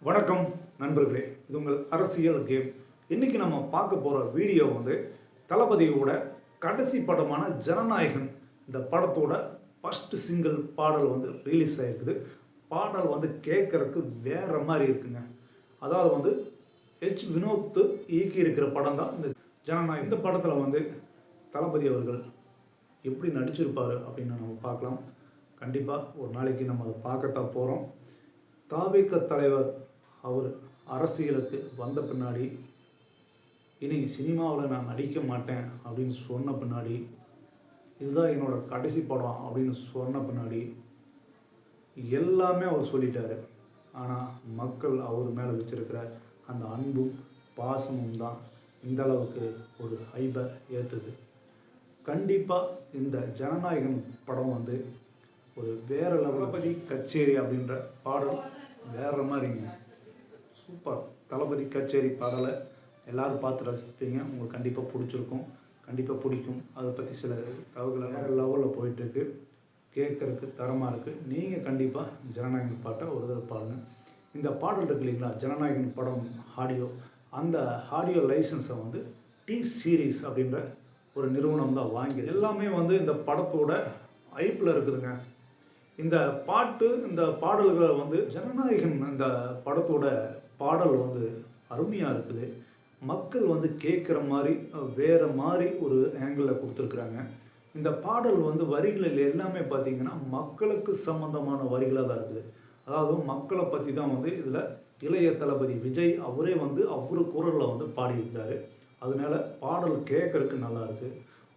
வணக்கம் நண்பர்களே, இது உங்கள் அரசியல் கேம். இன்னைக்கு நம்ம பார்க்க போகிற வீடியோ தளபதியோட கடைசி படமான ஜனநாயகன். இந்த படத்தோட ஃபர்ஸ்ட் சிங்கிள் பாடல் ரிலீஸ் ஆகிருக்குது. பாடல் கேட்கறதுக்கு வேற மாதிரி இருக்குங்க. அதாவது ஹெச் வினோத் இயக்கி இருக்கிற படம் தான் இந்த ஜனநாயகன். இந்த படத்தில் தளபதி அவர்கள் எப்படி நடிச்சிருப்பார் அப்படின்னு நம்ம பார்க்கலாம். கண்டிப்பாக ஒரு நாளைக்கு நம்ம அதை பார்க்கத்தான் போகிறோம். தாவேக தலைவர் அவர் அரசியலுக்கு வந்த பின்னாடி இனி சினிமாவில் நான் நடிக்க மாட்டேன் அப்படின்னு சொன்ன பின்னாடி, இதுதான் என்னோடய கடைசி படம் அப்படின்னு சொன்ன பின்னாடி எல்லாமே அவர் சொல்லிட்டார். ஆனால் மக்கள் அவர் மேலே வச்சிருக்கிற அந்த அன்பும் பாசமும் தான் இந்த அளவுக்கு ஒரு ஹைபை ஏற்றுது. கண்டிப்பாக இந்த ஜனநாயகன் படம் ஒரு வேறு தளபதி கச்சேரி அப்படின்ற பாடல் வேறு மாதிரிங்க. சூப்பர். தளபதி கச்சேரி பாடலை எல்லோரும் பார்த்து ரசிப்பீங்க. உங்களுக்கு கண்டிப்பாக பிடிச்சிருக்கும், கண்டிப்பாக பிடிக்கும். அதை பற்றி சில தகவல்கள் வேறு லெவலில் போயிட்டுருக்கு. கேட்குறதுக்கு தரமாக இருக்குது. நீங்கள் கண்டிப்பாக ஜனநாயகன் பாட்டை ஒரு தடவை பாருங்கள். இந்த பாடல் இருக்குது இல்லைங்களா, ஜனநாயகன் படம் ஆடியோ, அந்த ஆடியோ லைசன்ஸை டி சீரீஸ் அப்படின்ற ஒரு நிறுவனம் தான் வாங்கியது. எல்லாமே இந்த படத்தோட ஐப்பில் இருக்குதுங்க. இந்த பாட்டு, இந்த பாடல்களை ஜனநாயகன் இந்த படத்தோட பாடல் அருமையாக இருக்குது. மக்கள் கேட்குற மாதிரி வேறு மாதிரி ஒரு ஆங்கிளில் கொடுத்துருக்குறாங்க. இந்த பாடல் வரிகளில் எல்லாமே பார்த்திங்கன்னா மக்களுக்கு சம்மந்தமான வரிகளாக தான் இருக்குது. அதாவது மக்களை பற்றி தான் இதில் இளைய தளபதி விஜய் அவரே அவரு குரலில் பாடியிருக்காரு. அதனால பாடல் கேட்குறதுக்கு நல்லாயிருக்கு.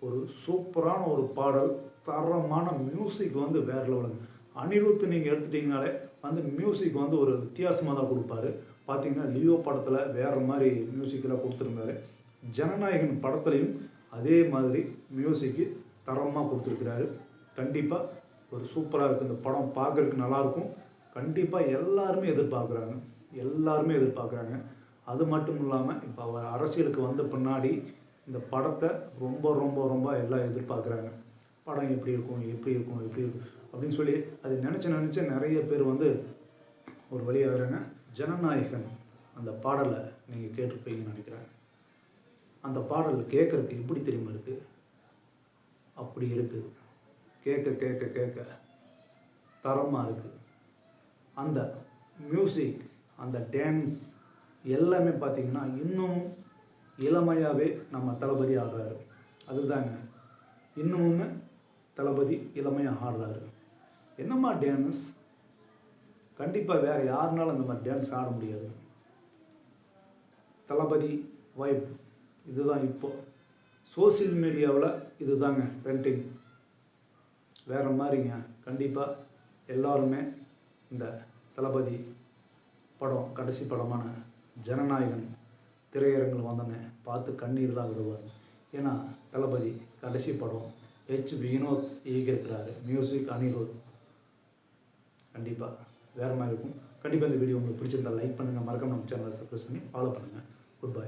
ஒரு சூப்பரான ஒரு பாடல், தரமான மியூசிக் வேறு லெவலுங்க. அனிருத் நீங்கள் எடுத்துட்டிங்கனாலே மியூசிக் ஒரு வித்தியாசமாக தான் கொடுப்பாரு. பார்த்தீங்கன்னா லியோ படத்தில் வேறு மாதிரி மியூசிக்கெல்லாம் கொடுத்துருந்தாரு. ஜனநாயகன் படத்துலையும் அதே மாதிரி மியூசிக்கு தரமாக கொடுத்துருக்குறாரு. கண்டிப்பாக ஒரு சூப்பராக இருக்குது. இந்த படம் பார்க்குறதுக்கு நல்லாயிருக்கும். கண்டிப்பாக எல்லாருமே எதிர்பார்க்குறாங்க. அது மட்டும் இல்லாமல் இப்போ அவர் அரசியலுக்கு வந்த பின்னாடி இந்த படத்தை ரொம்ப ரொம்ப ரொம்ப எல்லாம் எதிர்பார்க்குறாங்க. படம் எப்படி இருக்கும் அப்படின்னு சொல்லி அது நினச்ச நிறைய பேர் ஒரு வழியாகிறாங்க. ஜனநாயகன் அந்த பாடலை நீங்கள் கேட்டிருப்பீங்கன்னு நினைக்கிறேன். அந்த பாடல் கேட்குறதுக்கு எப்படி தெரியுமா இருக்குது, அப்படி இருக்குது. கேட்க கேட்க கேட்க தரமாக இருக்குது. அந்த மியூசிக், அந்த டான்ஸ் எல்லாமே பார்த்திங்கன்னா இன்னும் இளமையாகவே நம்ம தளபதி ஆடுறாரு. அதுதாங்க, இன்னமுமே தளபதி இளமையாக ஆடுறாரு. என்னம்மா டான்ஸ், கண்டிப்பாக வேறு யாருனாலும் அந்த மாதிரி டான்ஸ் ஆட முடியாது. தளபதி வைப் இதுதான். இப்போ சோசியல் மீடியாவில் இதுதாங்க ட்ரெண்டிங். வேறு மாதிரிங்க. கண்டிப்பாக எல்லாருமே இந்த தளபதி படம் கடைசி படமான ஜனநாயகன் திரையரங்கில் வந்தோடனே பார்த்து கண்ணீர் தான் விடுவார். ஏன்னா தளபதி கடைசி படம் ஹெச் வினோத் இயக்கியிருக்கிறாரு. மியூசிக் அனிருத். கண்டிப்பாக வேறு மாதிரி இருக்கும். கண்டிப்பாக இந்த வீடியோ உங்களுக்கு பிடிச்சிருந்தால் லைக் பண்ணுங்கள். மறக்காம நம்ம சேனலை சப்ஸ்கிரைப் பண்ணி ஃபாலோ பண்ணுங்கள். Good bye.